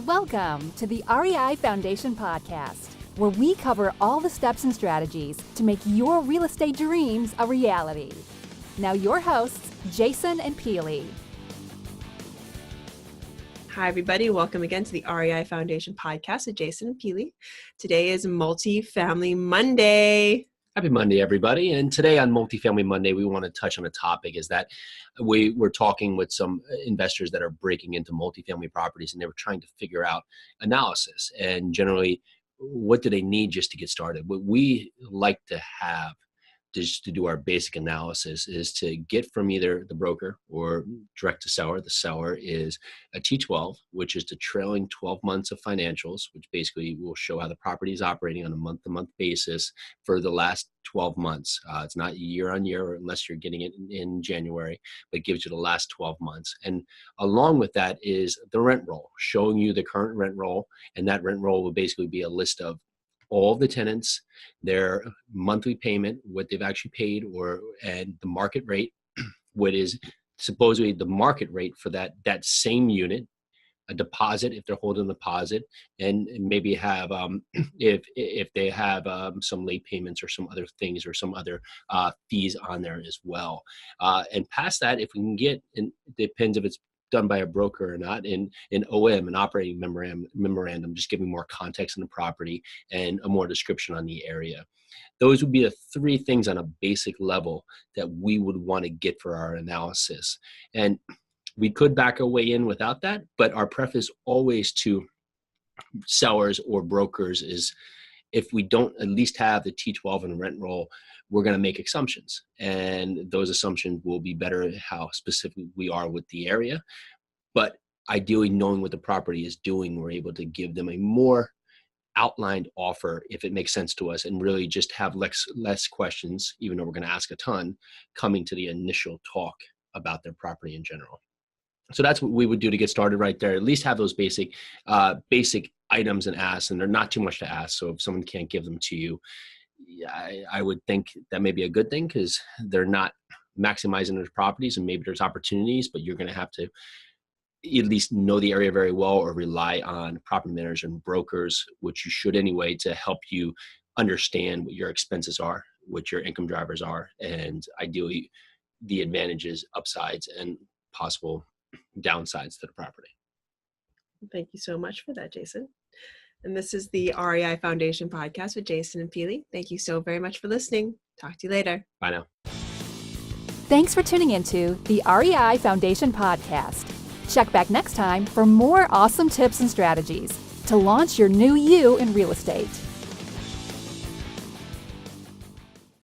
Welcome to the REI Foundation Podcast, where we cover all the steps and strategies to make your real estate dreams a reality. Now your hosts, Jason and Peely. Hi, everybody. Welcome again to the REI Foundation Podcast with Jason and Peely. Today is Multifamily Monday. Happy Monday, everybody. And today on Multifamily Monday, we want to touch on a topic is that we're talking with some investors that are breaking into multifamily properties, and they were trying to figure out analysis and generally what do they need just to get started. What we like to have just to do our basic analysis is to get from either the broker or direct to seller. The seller is a T12, which is the trailing 12 months of financials, which basically will show how the property is operating on a month-to-month basis for the last 12 months. It's not year on year, unless you're getting it in January, but it gives you the last 12 months. And along with that is the rent roll, showing you the current rent roll. And that rent roll will basically be a list of all the tenants, their monthly payment, what they've actually paid, and the market rate, what is supposedly the market rate for that same unit, a deposit if they're holding a deposit, and maybe have if they have some late payments or some other things or some other fees on there as well. And past that, if we can get, and it depends if it's done by a broker or not, in OM, an operating memorandum, just giving more context on the property and a more description on the area. Those would be the three things on a basic level that we would want to get for our analysis. And we could back our way in without that, but our preface always to sellers or brokers is if we don't at least have the T12 and rent roll, we're going to make assumptions, and those assumptions will be better how specific we are with the area. But ideally, knowing what the property is doing, we're able to give them a more outlined offer if it makes sense to us, and really just have less questions, even though we're going to ask a ton, coming to the initial talk about their property in general. So that's what we would do to get started right there. At least have those basic items and asks, and they're not too much to ask. So if someone can't give them to you, I would think that may be a good thing, because they're not maximizing their properties, and maybe there's opportunities, but you're going to have to at least know the area very well or rely on property managers and brokers, which you should anyway, to help you understand what your expenses are, what your income drivers are, and ideally the advantages, upsides, and possible downsides to the property. Thank you so much for that, Jason. And this is the REI Foundation Podcast with Jason and Peely. Thank you so very much for listening. Talk to you later. Bye now. Thanks for tuning into the REI Foundation Podcast. Check back next time for more awesome tips and strategies to launch your new you in real estate.